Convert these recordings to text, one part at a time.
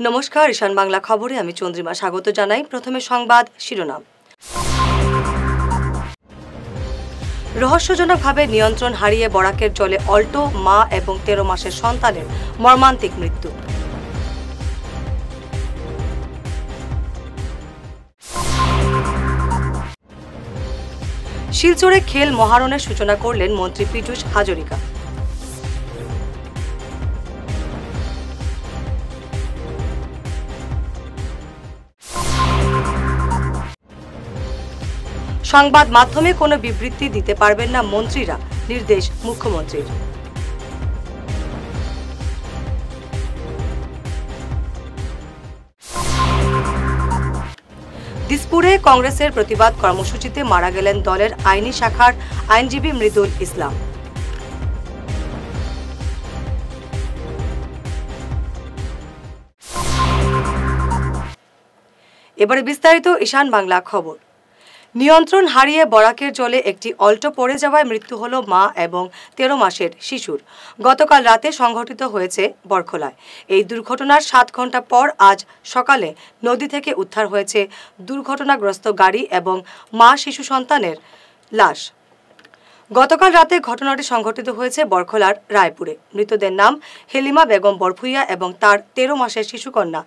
নমস্কার, ঈশান বাংলা খবরে আমি চন্দ্রিমা স্বাগত জানাই। প্রথমে সংবাদ শিরোনাম। রহস্যজনকভাবে নিয়ন্ত্রণ হারিয়ে বরাকের জলে অল্টো মা এবং 13 মাসের সন্তানের মর্মান্তিক মৃত্যু। শিলচরে খেল মহারণের সূচনা করলেন মন্ত্রী পীযূষ হাজরিকা। সংবাদ মাধ্যমে কোনো বিবৃতি দিতে পারবেন না মন্ত্রীরা, নির্দেশ মুখ্যমন্ত্রীর। দিসপুরে কংগ্রেসের প্রতিবাদ কর্মসূচিতে মারা গেলেন দলের আইনি শাখার আইনজীবী মৃদুল ইসলাম। এবারে বিস্তারিত ঈশান বাংলা খবর। নিয়ন্ত্রণ হারিয়ে বরাকের জলে একটি অল্টো পড়ে যাওয়ায় মৃত্যু হল মা এবং 13 মাসের শিশুর। গতকাল রাতে সংঘটিত হয়েছে বরখলায়। এই দুর্ঘটনার 7 ঘন্টা পর আজ সকালে নদী থেকে উদ্ধার হয়েছে দুর্ঘটনাগ্রস্ত গাড়ি এবং মা শিশু সন্তানের লাশ। গতকাল রাতে ঘটনাটি সংঘটিত হয়েছে বরখলার রায়পুরে। মৃতদের নাম হেলিমা বেগম বরভুইয়া এবং তার 13 মাসের শিশুকন্যা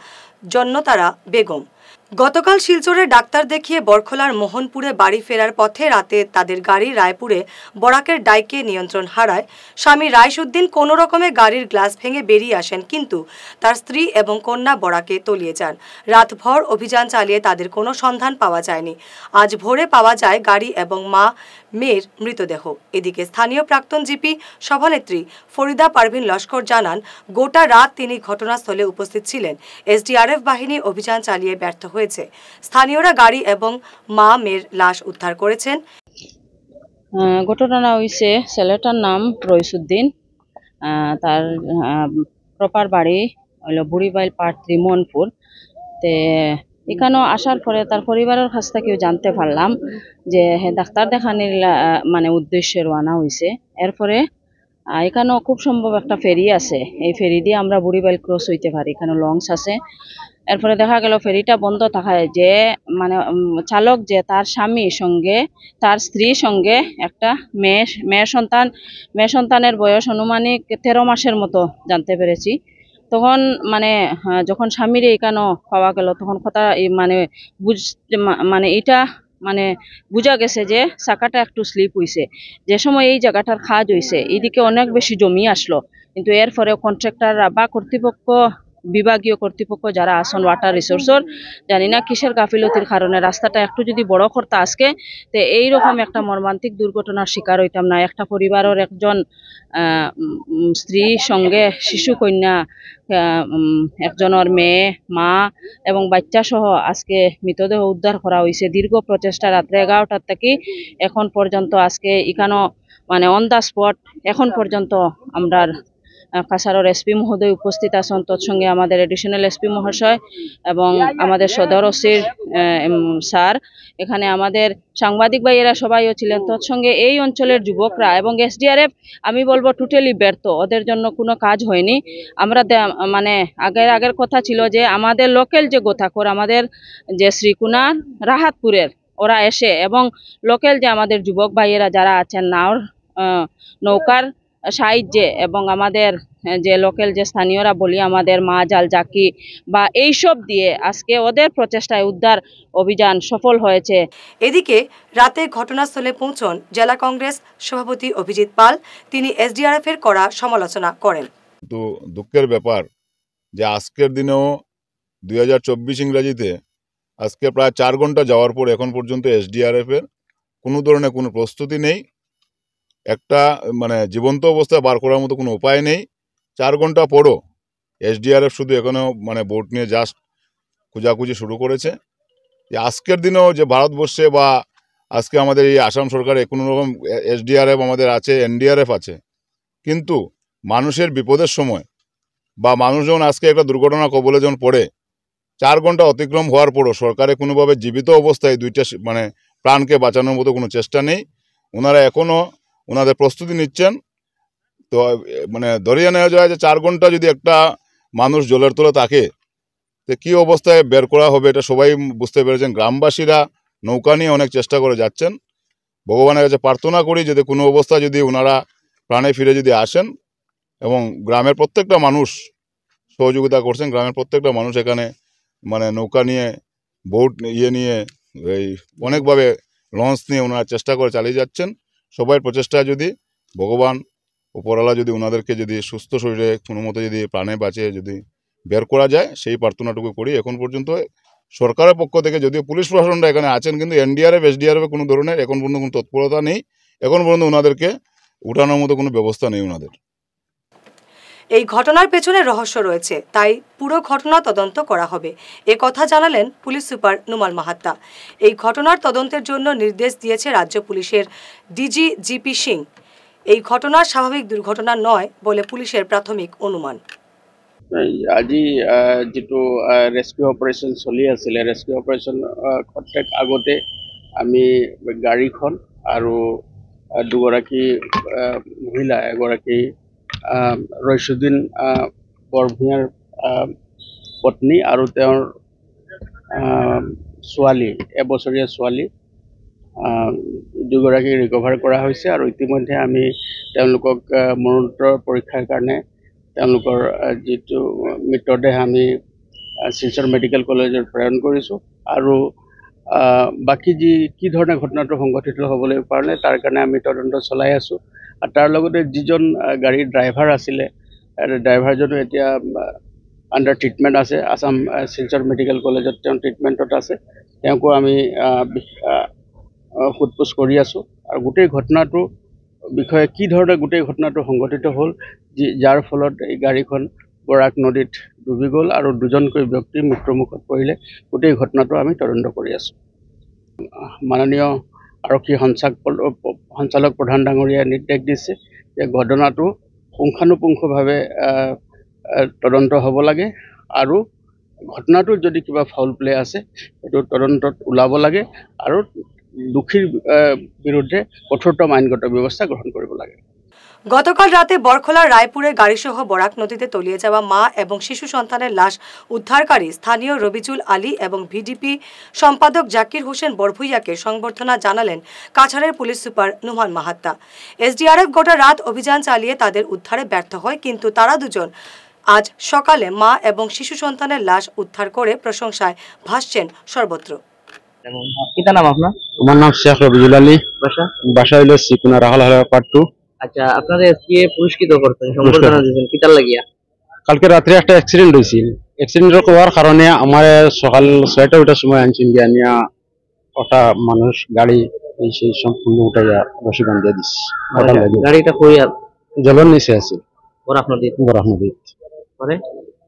জন্নতারা বেগম। গতকাল শিলচরে ডাক্তার দেখিয়ে বরখলার মোহনপুরে বাড়ি ফেরার পথে রাতে তাদের গাড়ি রায়পুরে বরাকের ডাইকে নিয়ন্ত্রণ হারায়। স্বামী রাইসুদ্দিন কোনো রকমে গাড়ির গ্লাস ভেঙে বেরিয়ে আসেন, কিন্তু তার স্ত্রী এবং কন্যা বরাকে তলিয়ে যান। রাতভর অভিযান চালিয়ে তাদের কোনো সন্ধান পাওয়া যায়নি। আজ ভোরে পাওয়া যায় গাড়ি এবং মা মেয়ের মৃতদেহ। এদিকে স্থানীয় প্রাক্তন জিপি সভানেত্রী ফরিদা পারভিন লস্কর জানান, গোটা রাত তিনি ঘটনাস্থলে উপস্থিত ছিলেন। এসডিআরএফ বাহিনী অভিযান চালিয়ে ব্যর্থ হয়েছে। স্থানীয়রা গাড়ি এবং মা মেয়ের লাশ উদ্ধার করেছেন। ঘটনা হয়েছে, ছেলেটার নাম রইসুদ্দিন, তার প্রপার বাড়ি হলো বুড়িবাইল পার্ট 3 মোহনপুর। তে এখানেও আসার পরে তার পরিবারের কাছ থেকেও জানতে পারলাম যে ডাক্তার দেখানির মানে উদ্দেশ্যে রওনা হয়েছে। এরপরে এখানেও খুব সম্ভব একটা ফেরি আছে, এই ফেরি দিয়ে আমরা বুড়িবাইল ক্রস হইতে পারি, এখানে লঞ্চ আছে। এরপরে দেখা গেল ফেরিটা বন্ধ থাকায় যে মানে চালক যে তার স্বামীর সঙ্গে তার স্ত্রীর সঙ্গে একটা মেয়ে সন্তানের বয়স আনুমানিক 13 মাসের মতো জানতে পেরেছি। তখন মানে যখন স্বামীর এখানে পাওয়া গেল তখন কথা মানে এটা মানে বোঝা গেছে যে চাকাটা একটু স্লিপ হয়েছে। যে সময় এই জায়গাটার কাজ হয়েছে এইদিকে অনেক বেশি জমি আসলো, কিন্তু এরপরে কন্ট্রাক্টররা বা কর্তৃপক্ষ বিভাগীয় কর্তৃপক্ষ যারা আসন ওয়াটার রিসোর্সর জানি না কিসের গাফিলতির কারণে রাস্তাটা একটু যদি বড় করতে আজকে তো এইরকম একটা মর্মান্তিক দুর্ঘটনার শিকার হইতাম না। একটা পরিবারের একজন স্ত্রীর সঙ্গে শিশু কন্যা, একজনের মেয়ে, মা এবং বাচ্চা সহ আজকে মৃতদেহ উদ্ধার করা হয়েছে। দীর্ঘ প্রচেষ্টা রাত্রে 11টার থেকে এখন পর্যন্ত আজকে এখানেও মানে অন দ্য স্পট এখন পর্যন্ত আমরা কাছাড়ের এসপি মহোদয় উপস্থিত আছেন, তৎসঙ্গে আমাদের এডিশনাল এসপি মহাশয় এবং আমাদের সদর ওসির স্যার, এখানে আমাদের সাংবাদিক ভাইয়েরা সবাইও ছিলেন। তৎসঙ্গে এই অঞ্চলের যুবকরা এবং এসডিআরএফ আমি বলবো টোটালি ব্যর্থ, ওদের জন্য কোনো কাজ হয়নি। আমরা মানে আগের কথা ছিল যে আমাদের লোকাল যে গোথাখোর আমাদের যে শ্রীকুনা রাহাতপুরের ওরা এসে এবং লোকাল যে আমাদের যুবক ভাইয়েরা যারা আছেন নৌকার সাহায্যে এবং আমাদের যে লোকাল যে স্থানীয়রা বলি আমাদের মা জাল জাকি বা এইসব দিয়ে আজকে ওদের প্রচেষ্টায় উদ্ধার অভিযান সফল হয়েছে। এদিকে রাতে ঘটনাস্থলে পৌঁছন জেলা কংগ্রেস সভাপতি অভিজিৎ পাল। তিনি এসডিআরএফ এর করা সমালোচনা করেন। তো দুঃখের ব্যাপার যে আজকের দিনেও 2024 ইংরাজিতে আজকে প্রায় 4 ঘন্টা যাওয়ার পর এখন পর্যন্ত এসডিআরএফ এর কোনো ধরনের কোনো প্রস্তুতি নেই, একটা মানে জীবন্ত অবস্থায় বার করার মতো কোনো উপায় নেই। 4 ঘন্টা পরও এসডিআরএফ শুধু এখনও মানে বোট নিয়ে জাস্ট খোঁজাখুঁজি শুরু করেছে। যে আজকের দিনেও যে ভারতবর্ষে বা আজকে আমাদের এই আসাম সরকারে কোনো রকম এসডিআরএফ আমাদের আছে, এনডিআরএফ আছে, কিন্তু মানুষের বিপদের সময় বা মানুষ যখন আজকে একটা দুর্ঘটনা কবলে যখন পড়ে 4 ঘন্টা অতিক্রম হওয়ার পরও সরকারে কোনোভাবে জীবিত অবস্থায় 2টা মানে প্রাণকে বাঁচানোর মতো কোনো চেষ্টা নেই। ওনারা এখনও ওনাদের প্রস্তুতি নিচ্ছেন। তো মানে ধরিয়ে নেওয়া যায় যে 4 ঘন্টা যদি একটা মানুষ জলের তলে থাকে তো কী অবস্থায় বের করা হবে এটা সবাই বুঝতে পেরেছেন। গ্রামবাসীরা নৌকা নিয়ে অনেক চেষ্টা করে যাচ্ছেন। ভগবানের কাছে প্রার্থনা করি যদি কোনো অবস্থা যদি ওনারা প্রাণে ফিরে যদি আসেন, এবং গ্রামের প্রত্যেকটা মানুষ সহযোগিতা করছেন। গ্রামের প্রত্যেকটা মানুষ এখানে মানে নৌকা নিয়ে, বোট নিয়ে, এই অনেকভাবে লঞ্চ নিয়ে ওনারা চেষ্টা করে চালিয়ে যাচ্ছেন। সবাই প্রচেষ্টা যদি ভগবান উপরওয়ালা যদি ওনাদেরকে যদি সুস্থ শরীরে কোনো মতো যদি প্রাণে বাঁচে যদি বের করা যায় সেই প্রার্থনাটুকু করি। এখন পর্যন্ত সরকারের পক্ষ থেকে যদিও পুলিশ প্রশাসনরা এখানে আছেন, কিন্তু এনডিআরএফ এসডিআরএফ কোনো ধরনের এখন পর্যন্ত কোনো তৎপরতা নেই। এখন পর্যন্ত ওনাদেরকে উঠানোর মতো কোনো ব্যবস্থা নেই ওনাদের। এই ঘটনার পেছনে রহস্য রয়েছে, তাই পুরো ঘটনা তদন্ত করা হবে, এ কথা জানালেন পুলিশ সুপার নুমাল মাহাত্তা। এই ঘটনার তদন্তের জন্য নির্দেশ দিয়েছে রাজ্য পুলিশের ডিজি জিপি সিং। এই ঘটনা স্বাভাবিক দুর্ঘটনা নয় বলে পুলিশের প্রাথমিক অনুমান। আজি যেটো ৰেস্কিউ অপাৰেশ্যন চলি আছিলে, ৰেস্কিউ অপাৰেশ্যন ক্ষেত্ৰত আগতে আমি গাড়ীখন আৰু দুগৰাকী মহিলা, এগৰাকী ৰইছুদ্দিন বৰভূঞাৰ পত্নী আৰু তেওঁৰ ছোৱালী, এবছৰীয়া ছোৱালী, দুগৰাকী ৰিকভাৰ কৰা হৈছে। আৰু ইতিমধ্যে আমি তেওঁলোকক মৰণোত্তৰ পৰীক্ষাৰ কাৰণে তেওঁলোকৰ যিটো মৃতদেহ আমি শিলচৰ মেডিকেল কলেজত প্ৰেৰণ কৰিছোঁ। আৰু বাকী কি ধৰণে ঘটনাটো সংঘটিত হ'বলৈ পাৰিলে তাৰ কাৰণে আমি তদন্ত চলাই আছোঁ। আৰু তাৰ লগতে যিজন গাড়ীৰ ড্ৰাইভাৰ আছিলে, ড্ৰাইভাৰজনো এতিয়া আণ্ডাৰ ট্ৰিটমেণ্ট আছে। আছাম শিলচৰ মেডিকেল কলেজত তেওঁ ট্ৰিটমেণ্টত আছে। তেওঁকো আমি সোধপোছ কৰি আছোঁ। আৰু গোটেই ঘটনাটোৰ বিষয়ে কি ধৰণে গোটেই ঘটনাটো সংঘটিত হ'ল, যাৰ ফলত এই গাড়ীখন বৰাক নদীত ডুবি গ'ল আৰু দুজনকৈ ব্যক্তি মৃত্যুমুখত পৰিলে, গোটেই ঘটনাটো আমি তদন্ত কৰি আছোঁ। মাননীয় আৰক্ষী সঞ্চালক প্ৰধান ডাঙৰীয়াই নিৰ্দেশ দিছে যে ঘটনাটো পুংখানুপুংখভাৱে তদন্ত হ'ব লাগে, আৰু ঘটনাটোত যদি কিবা ফাউল প্লে আছে সেইটো তদন্তত ওলাব লাগে, আৰু দোষীৰ বিৰুদ্ধে কঠোৰতম আইনগত ব্যৱস্থা গ্রহণ কৰিব লাগে। গতকাল রাতে বরখলার রায়পুরে গাড়িসহ বরাক নদীতে তলিয়ে যাওয়া মা এবং শিশু সন্তানের লাশ উদ্ধারকারী স্থানীয় রবিজুল আলী এবং ভিডিপি সম্পাদক জাকির হোসেন বরভূইয়াকে সংবর্ধনা জানালেন কাছাড়ের police super Numan Mahatta. SDRF গোটা রাত অভিযান চালিয়ে তাদের উদ্ধারে ব্যর্থ হয়, কিন্তু তারা দুজন আজ সকালে মা এবং শিশু সন্তানের লাশ উদ্ধার করে প্রশংসায় ভাসছেন সর্বত্র। কিতা নাম আপনার? আমার নাম শেখ রবিজুল আলী। বাসা হইল সিকুনা রাহাল পার্ট 2। আচ্ছা, আপনারা আজকে পুরস্কৃত করছেন, সংবর্ধনা দিয়েছেন, কিতার লাগিয়া? কালকে রাত্রে একটা অ্যাক্সিডেন্ট হয়েছিল। অ্যাক্সিডেন্ট হওয়ার কারণে আমার সকাল 6টার সময় আনছেন গিয়া নিয়া ওটা মানুষ গাড়ি সেই সম্পূর্ণ উঠাইয়া রশি বান্ধিয়া দিচ্ছে। গাড়িটা কই জলের নিচে আছে, বরাক নদীত।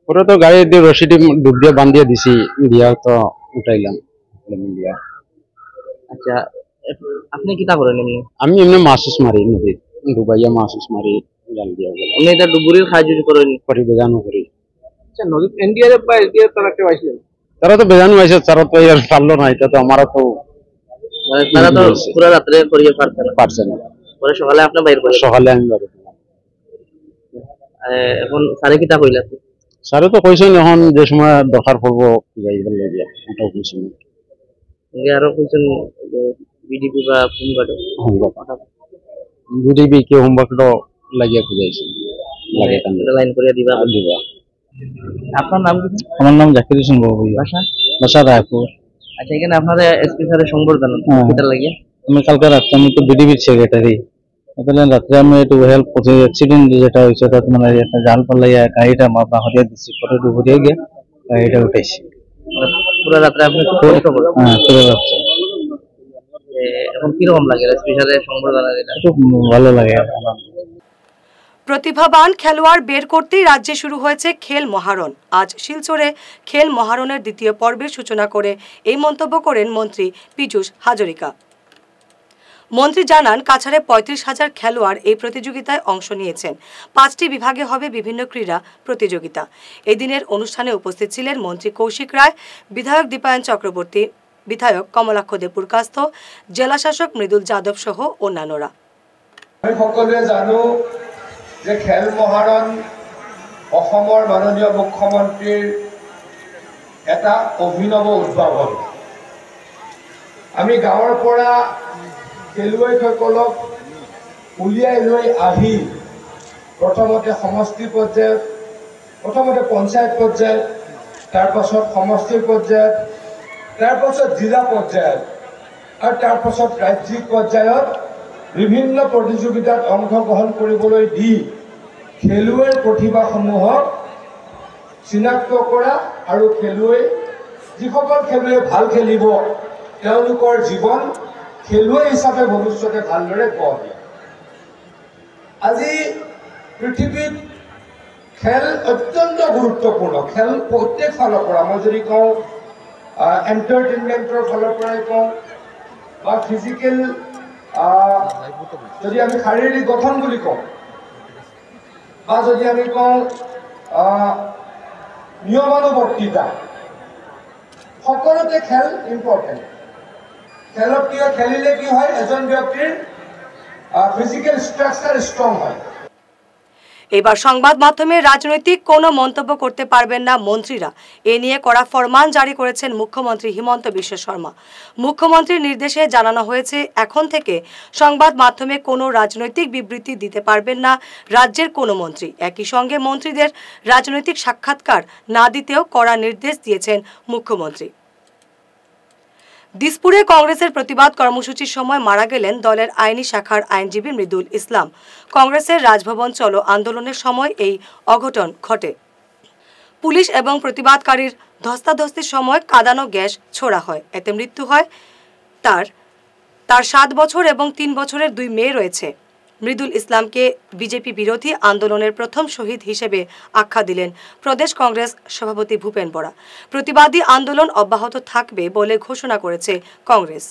পরে তো গাড়ি দিয়ে রশিটি ডুব দিয়ে বান্ধিয়া দিছি, দিয়া তো উঠাইলাম। আচ্ছা, আপনি কিতা করেন এমনি? আমি এমনি মাছুস মারি নদীত, ডুবাইয়া মাছুস মারি জাল দিয়া গেলাম। এমনি এটা ডুবুরির সাহায্য করেন? করি, বেজানো করি। আচ্ছা, নদীত এনডিআরএফ বা এসডিআরএফ তারা কেউ আসলেন? তারা তো বেজানো হয়েছে, তারা তো আর পারলো না। এটা তো আমারও তো তারা তো পুরো রাত্রে করিয়ে পারছে না। পরে সকালে আপনি বাইর করেন? সকালে আমি বাইর করলাম। এখন স্যারে কিতা কইলা? স্যারে তো কইছেন এখন যে সময় দরকার পড়বো যাইবার লাগিয়া, এটাও কইছেন। আরো কইছেন যে বিডিপি বা হোমগার্ডে বিডিপি কে হোমওয়ার্কটা লাগিয়া খুঁজাইছে, লাইন করিয়া দিবা। আপনার নাম কি? আমার নাম জাকির হোসেন বরভূইয়া। বাসা রায়পুর। আচ্ছা, এখানে আপনাদের এসপি স্যারের সংবর্ধনা কিতা লাগিয়া? আমি কালকে রাত্রে, আমি তো বিডিপির সেক্রেটারি, রাত্রে আমি একটু হেল্প করছি। অ্যাক্সিডেন্ট যেটা হয়েছে ওটা মানে একটা জাল পাল্লাইয়া গাড়িটা বাহরিয়া দিচ্ছি, পরে ডুবুরিয়া গিয়ে গাড়িটা উঠেছি। পুরো রাত্রে আপনি? হ্যাঁ, পুরো রাত্রে। এখন কিরকম লাগে এসপি স্যারের সংবর্ধনা? খুব ভালো লাগে। প্রতিভাবান খেলোয়াড় বের করতেই রাজ্যে শুরু হয়েছে খেল মহারণ। আজ শিলচরে খেল মহারণের দ্বিতীয় পর্বের সূচনা করে এই মন্তব্য করেন মন্ত্রী পীযূষ হাজরিকা। মন্ত্রী জানান, কাছাড়ে 35,000 খেলোয়াড় এই প্রতিযোগিতায় অংশ নিয়েছেন। 5টি বিভাগে হবে বিভিন্ন ক্রীড়া প্রতিযোগিতা। এই দিনের অনুষ্ঠানে উপস্থিত ছিলেন মন্ত্রী কৌশিক রায়, বিধায়ক দীপায়ন চক্রবর্তী, বিধায়ক কমলাক্ষ দেপুরকাস্থ, জেলাশাসক মৃদুল যাদব সহ অন্যান্যরা। আমি সকলোৱে জানো যে খেল মহাৰণ অসমৰ মাননীয় মুখ্যমন্ত্ৰীৰ এটা অভিনৱ উদ্ভাৱন। আমি গাঁৱৰ পৰা খেলুৱৈসকলক উলিয়াই লৈ আহি প্ৰথমতে সমষ্টি পৰ্যায়ত, প্ৰথমতে পঞ্চায়ত পৰ্যায়ত, তাৰপাছত সমষ্টি পৰ্যায়ত, তাৰপাছত জিলা পৰ্যায়ত আৰু তাৰপাছত ৰাজ্যিক পৰ্যায়ত বিভিন্ন প্ৰতিযোগিতাত অংশগ্ৰহণ কৰিবলৈ দি খেলুৱৈৰ প্ৰতিভাসমূহক চিনাক্ত কৰা আৰু যিসকল খেলুৱৈ ভাল খেলিব তেওঁলোকৰ জীৱন খেলুৱৈ হিচাপে ভৱিষ্যতে ভালদৰে গঢ় দিয়া। আজি পৃথিৱীত খেল অত্যন্ত গুৰুত্বপূৰ্ণ। খেল প্ৰত্যেক ফালৰ পৰা, মই যদি কওঁ এণ্টাৰটেইনমেণ্টৰ ফালৰ পৰাই কওঁ বা ফিজিকেল, যদি আমি শাৰীৰিক গঠন বুলি কওঁ, বা যদি আমি কওঁ নিয়মানুবৰ্তিতা, সকলোতে খেল ইম্পৰ্টেণ্ট। খেলত খেলিলে কি হয়, এজন ব্যক্তিৰ ফিজিক্যাল স্ট্রাকচার স্ট্রং হয়। এবার সংবাদ মাধ্যমে রাজনৈতিক কোনো মন্তব্য করতে পারবেন না মন্ত্রীরা, এ নিয়ে কড়া ফরমান জারি করেছেন মুখ্যমন্ত্রী হিমন্ত বিশ্ব শর্মা। মুখ্যমন্ত্রীর নির্দেশে জানানো হয়েছে এখন থেকে সংবাদ মাধ্যমে কোনো রাজনৈতিক বিবৃতি দিতে পারবেন না রাজ্যের কোনো মন্ত্রী। একই সঙ্গে মন্ত্রীদের রাজনৈতিক সাক্ষাৎকার না দিতেও কড়া নির্দেশ দিয়েছেন মুখ্যমন্ত্রী। দিসপুরে কংগ্রেসের প্রতিবাদ কর্মসূচির সময় মারা গেলেন দলের আইনি শাখার আইনজীবী মৃদুল ইসলাম। কংগ্রেসের রাজভবন চলো আন্দোলনের সময় এই অঘটন ঘটে। পুলিশ এবং প্রতিবাদকারীর ধস্তাধস্তির সময় কাঁদানো গ্যাস ছোড়া হয়, এতে মৃত্যু হয় তার 7 বছর এবং 3 বছরের 2 মেয়ে রয়েছে। মৃদুল ইসলামকে বিজেপি বিরোধী আন্দোলনের প্রথম শহীদ হিসেবে আখ্যা দিলেন প্রদেশ কংগ্রেস সভাপতি ভূপেন বরা। প্রতিবাদী আন্দোলন অব্যাহত থাকবে বলে ঘোষণা করেছে কংগ্রেস।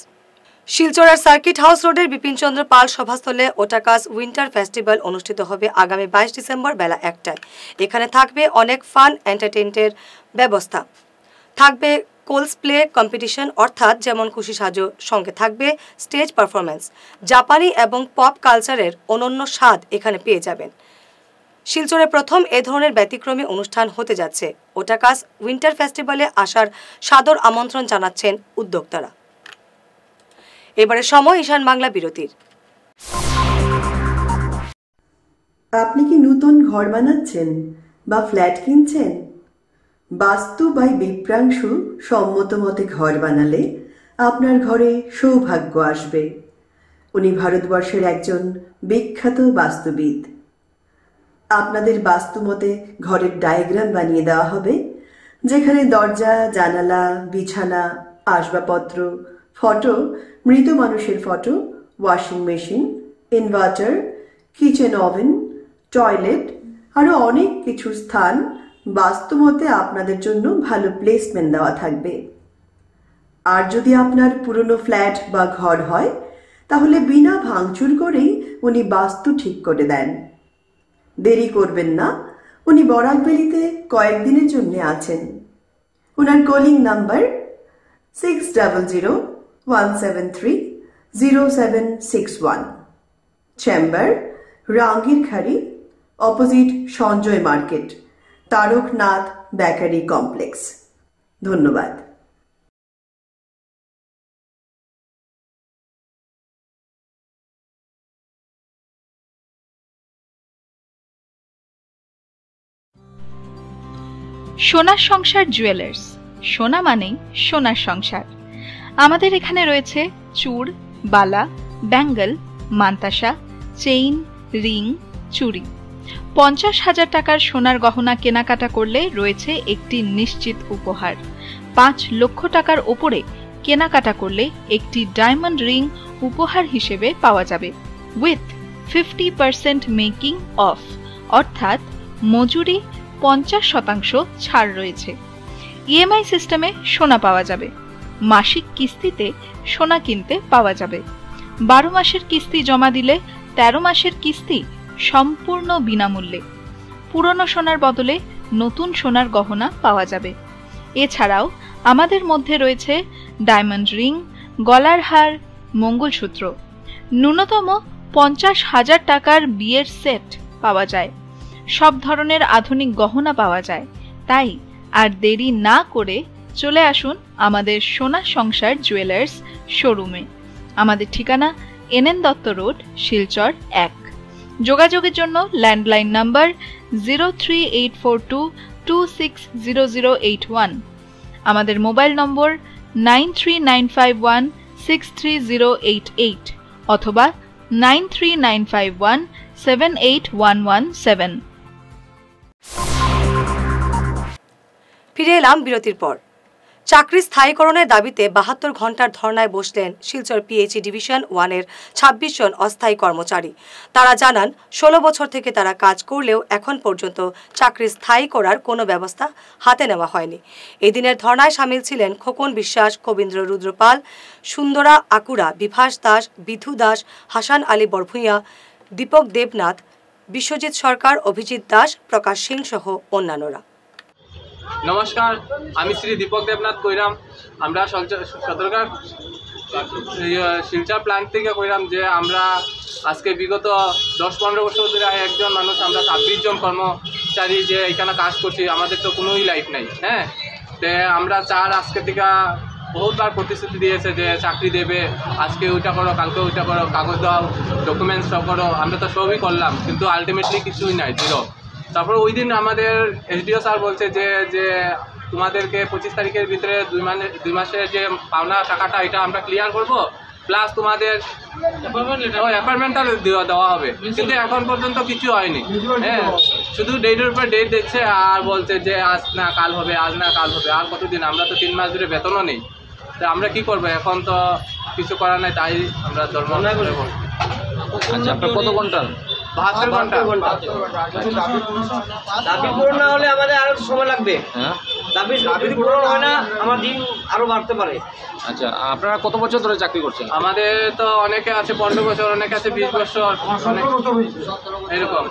শিলচরের সার্কিট হাউস রোডের বিপিনচন্দ্র পাল সভাস্থলে ওটাকাস উইন্টার ফেস্টিভ্যাল অনুষ্ঠিত হবে আগামী 22 ডিসেম্বর বেলা 1টায়। এখানে থাকবে অনেক ফান এন্টারটেইনমেন্টের ব্যবস্থা, থাকবে কোলস প্লে কম্পিটিশন অর্থাৎ যেমন খুশি সাজো, সঙ্গে থাকবে স্টেজ পারফরমেন্স। জাপানি এবং পপ কালচারের অনন্য স্বাদ এখানে পেয়ে যাবেন। শিলচরে প্রথম এ ধরনের ব্যতিক্রমী অনুষ্ঠান হতে যাচ্ছে। ওটাকাস উইন্টার ফেস্টিভ্যালে আসার সাদর আমন্ত্রণ জানাচ্ছেন উদ্যোক্তারা। এবারে সময় ঈশান বাংলা বিরতির। আপনি কি নতুন ঘর বানাচ্ছেন বা ফ্ল্যাট কিনছেন? বাস্তু বাই বিপ্রাংশু সম্মত মতে ঘর বানালে আপনার ঘরে সৌভাগ্য আসবে। উনি ভারতবর্ষের একজন বিখ্যাত বাস্তুবিদ। আপনাদের বাস্তু মতে ঘরের ডায়াগ্রাম বানিয়ে দেওয়া হবে, যেখানে দরজা, জানালা, বিছানা, আসবাবপত্র, ফটো, মৃত মানুষের photo, washing machine, inverter, kitchen oven, toilet আরও অনেক কিছু স্থান বাস্তুমতে আপনাদের জন্য ভালো প্লেসমেন্ট দেওয়া থাকবে। আর যদি আপনার পুরনো ফ্ল্যাট বা ঘর হয় তাহলে বিনা ভাঙচুর করেই উনি বাস্তু ঠিক করে দেন। দেরি করবেন না, উনি বরাকবেলিতে কয়েকদিনের জন্য আছেন। ওনার calling number 6001730761। Chamber Rangirkhari, opposite Sanjay market, Taraknath bakery complex. ধন্যবাদ। সোনার সংসার জুয়েলার্স, সোনা মানেই সোনার সংসার। আমাদের এখানে রয়েছে চূড়, বালা, ব্যাঙ্গল, মান্তাসা, চেইন, রিং, চুড়ি। 50,000 টাকার সোনার গহনা কেনাকাটা করলে রয়েছে একটি নিশ্চিত উপহার। 5 লক্ষ টাকার ওপরে কেনাকাটা করলে একটি ডায়মন্ড রিং উপহার হিসেবে পাওয়া যাবে, উইথ 50% মেকিং অফ, অর্থাৎ মজুরি 50% ছাড় রয়েছে। ইএমআই সিস্টেমে সোনা পাওয়া যাবে। মাসিক কিস্তিতে সোনা কিনতে পাওয়া যাবে। 12 মাসের কিস্তি জমা দিলে 13 মাসের কিস্তি সম্পূর্ণ বিনামূল্যে। পুরনো সোনার বদলে নতুন সোনার গহনা পাওয়া যাবে। এছাড়াও আমাদের মধ্যে রয়েছে ডায়মন্ড রিং, গলার হার, মঙ্গলসূত্র। ন্যূনতম 50,000 টাকার বিয়ের সেট পাওয়া যায়। সব ধরনের আধুনিক গহনা পাওয়া যায়। তাই আর দেরি না করে চলে আসুন আমাদের সোনা সংসার জুয়েলার্স শোরুমে। আমাদের ঠিকানা NN দত্ত রোড, শিলচর 1। যোগাযোগের জন্য ল্যান্ডলাইন নাম্বার 03842260081, আমাদের মোবাইল নম্বর 9395163088 অথবা 9395178117। ফিরে এলাম বিরতির পর। চাকরি স্থায়ীকরণের দাবিতে 72 ঘন্টার ধর্নায় বসলেন শিলচর PHE ডিভিশন 1-এর 26 জন অস্থায়ী কর্মচারী। তারা জানান 16 বছর থেকে তারা কাজ করলেও এখন পর্যন্ত চাকরি স্থায়ী করার কোনো ব্যবস্থা হাতে নেওয়া হয়নি। এই দিনের ধর্নায় সামিল ছিলেন খোকন বিশ্বাস, কবীন্দ্র রুদ্রপাল, সুন্দরা আকুরা, বিভাস দাস, বিধু দাস, হাসান আলী বরভূঁইয়া, দীপক দেবনাথ, বিশ্বজিৎ সরকার, অভিজিৎ দাস, প্রকাশ সিং সহ অন্যান্যরা। নমস্কার, আমি শ্রী দীপক দেবনাথ কইরাম। আমরা সদরঘাট শিলচর প্ল্যান্ট থেকে কইরাম যে আমরা আজকে বিগত 10-15 বছর ধরে একজন মানুষ, আমরা 26 জন কর্মচারী যে এখানে কাজ করছি, আমাদের তো কোনোই লাইফ নাই। হ্যাঁ, তে আমরা আজকে থেকে বহুতবার প্রতিশ্রুতি দিয়েছে যে চাকরি দেবে, আজকে ওইটা করো, কালকে ওইটা করো, কাগজ দাও, ডকুমেন্টস সব করো। আমরা তো সবই করলাম, কিন্তু আলটিমেটলি কিছুই নাই, জিরো। তারপর ওই দিন আমাদের SDO স্যার বলছে যে তোমাদেরকে 25 তারিখের ভিতরে 2 মাসের যে পাওনা টাকাটা এটা আমরা ক্লিয়ার করব, প্লাস তোমাদের অ্যাপয়েন্টমেন্টটা দেওয়া হবে। কিন্তু এখন পর্যন্ত কিছু হয়নি। হ্যাঁ, শুধু ডেটের উপর ডেট দিচ্ছে আর বলছে যে আজ না কাল হবে, আজ না কাল হবে। আর কতদিন? আমরা তো 3 মাস ধরে বেতনও নেই। তো আমরা কি করবো? এখন তো কিছু করার নাই, তাই আমরা ধর্ম। আচ্ছা, আপনার কত ঘন্টা? 72 ঘন্টা। দাবি পূরণ না হলে আমাদের আরো সময় লাগবে। দাবি যদি পূরণ হয় না, আমার দিন আরো বাড়তে পারে। আচ্ছা, আপনারা কত বছর ধরে চাকরি করছেন? আমাদের তো অনেকে আছে 15 বছর, অনেকে আছে 20 বছর, এরকম।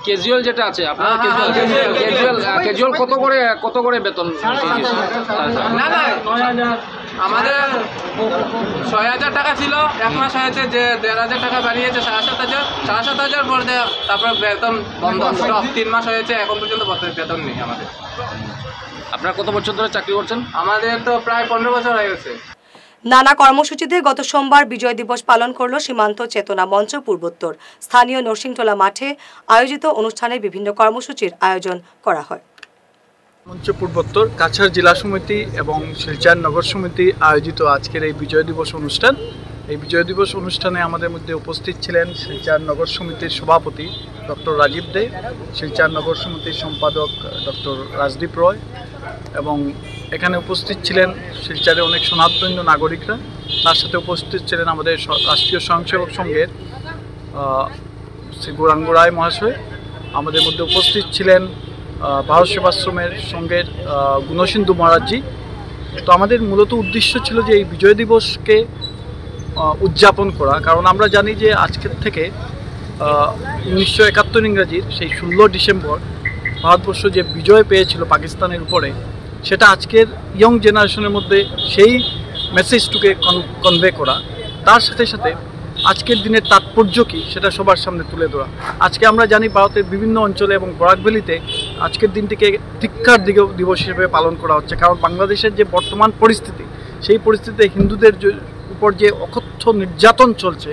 ক্যাজুয়াল যেটা আছে আপনারা, ক্যাজুয়াল কত করে বেতন? না না, আমাদের 6,000 টাকা ছিল, এক মাস হয়েছে যে 1,500 টাকা বাড়িয়েছে, 7,500 পর তারপর বেতন বন্ধ। 3 মাস হয়েছে, এখন পর্যন্ত বেতন নেই আমাদের। আপনারা কত বছর ধরে চাকরি করছেন? আমাদের তো প্রায় 15 বছর হয়ে গেছে। নানা কর্মসূচিতে গত সোমবার বিজয় দিবস পালন করল সীমান্ত চেতনা মঞ্চ পূর্বোত্তর। স্থানীয় নরসিংটোলা মাঠে আয়োজিত অনুষ্ঠানে বিভিন্ন কর্মসূচির আয়োজন করা হয়। মঞ্চ পূর্বোত্তর, কাছাড় জেলা সমিতি এবং শিলচর নগর সমিতি আয়োজিত আজকের এই বিজয় দিবস অনুষ্ঠান। এই বিজয় দিবস অনুষ্ঠানে আমাদের মধ্যে উপস্থিত ছিলেন শিলচর নগর সমিতির সভাপতি ডক্টর রাজীব দে, শিলচর নগর সমিতির সম্পাদক ডক্টর রাজদীপ রয়, এবং এখানে উপস্থিত ছিলেন শিলচরের অনেক স্বনামধন্য নাগরিকরা। তার সাথে উপস্থিত ছিলেন আমাদের রাষ্ট্রীয় স্বয়ংসেবক সংঘের শ্রী গৌরাঙ্গ রায় মহাশয়। আমাদের মধ্যে উপস্থিত ছিলেন ভারত সেবাশ্রমের সঙ্গের গুণসিন্ধু মহারাজজি। তো আমাদের মূলত উদ্দেশ্য ছিল যে এই বিজয় দিবসকে উদযাপন করা, কারণ আমরা জানি যে আজকের থেকে 1971 ইংরাজির সেই 16 ডিসেম্বর ভারতবর্ষ যে বিজয় পেয়েছিল পাকিস্তানের উপরে, সেটা আজকের ইয়ং জেনারেশনের মধ্যে সেই মেসেজটুকে কনভে করা। তার সাথে সাথে আজকের দিনের তাৎপর্য কী সেটা সবার সামনে তুলে ধরা। আজকে আমরা জানি ভারতের বিভিন্ন অঞ্চলে এবং বরাক ভ্যালিতে আজকের দিনটিকে ধিক্কার দিবস হিসেবে পালন করা হচ্ছে, কারণ বাংলাদেশের যে বর্তমান পরিস্থিতি, সেই পরিস্থিতিতে হিন্দুদের উপর যে অকথ্য নির্যাতন চলছে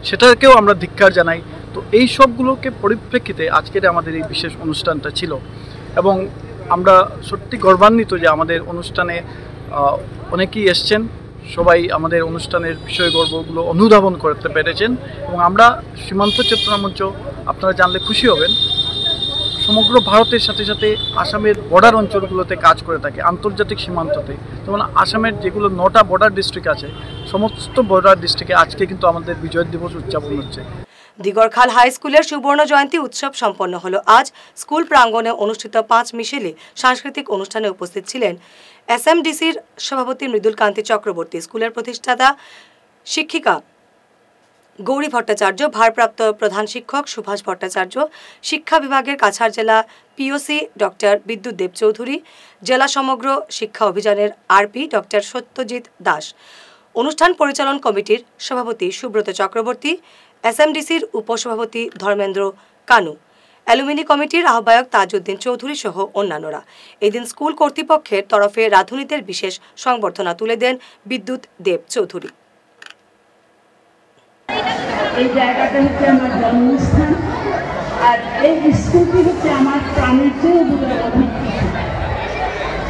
সেটাকেও আমরা ধিক্কার জানাই। তো এই সবগুলোকে পরিপ্রেক্ষিতে আজকের আমাদের এই বিশেষ অনুষ্ঠানটা ছিল, এবং আমরা সত্যি গর্বান্বিত যে আমাদের অনুষ্ঠানে অনেকেই এসছেন, সবাই আমাদের অনুষ্ঠানের বিষয়গর্বগুলো অনুধাবন করতে পেরেছেন। এবং আমরা সীমান্ত চেতনা মঞ্চ, আপনারা জানলে খুশি হবেন, সমগ্র ভারতের সাথে সাথে আসামের বর্ডার অঞ্চলগুলোতে কাজ করে থাকে, আন্তর্জাতিক সীমান্ততে। যেমন আসামের যেগুলো 9টা বর্ডার ডিস্ট্রিক্ট আছে, সমস্ত বর্ডার ডিস্ট্রিক্টে আজকে কিন্তু আমাদের বিজয় দিবস উদযাপন হচ্ছে। দিগরখাল হাই স্কুলের সুবর্ণ জয়ন্তী উৎসব সম্পন্ন হলো আজ। স্কুল প্রাঙ্গণে অনুষ্ঠিত 5 মিশেলি সাংস্কৃতিক অনুষ্ঠানে উপস্থিত ছিলেন SMDCর সভাপতি মৃদুল কান্তি চক্রবর্তী, স্কুলের প্রতিষ্ঠাতা শিক্ষিকা গৌরী ভট্টাচার্য, ভারপ্রাপ্ত প্রধান শিক্ষক সুভাষ ভট্টাচার্য, শিক্ষা বিভাগের কাছাড় জেলা POC ডক্টর বিদ্যুৎ দেব চৌধুরী, জেলা সমগ্র শিক্ষা অভিযানের RP ডক্টর সত্যজিৎ দাস, অনুষ্ঠান পরিচালন কমিটির সভাপতি সুব্রত চক্রবর্তী, SMDCর উপসভাপতি ধর্মেন্দ্র কানু, অ্যালুমিনি কমিটির আহ্বায়ক তাজউদ্দিন চৌধুরী সহ অন্যান্যরা। এদিন স্কুল কর্তৃপক্ষের তরফে রাঁধুনিদের বিশেষ সংবর্ধনা তুলে দেন বিদ্যুৎ দেব চৌধুরী। এই জায়গাটা হচ্ছে আমার জন্মস্থান, আর এই স্কুলটি হচ্ছে আমার প্রাণের চেয়ে অধিক।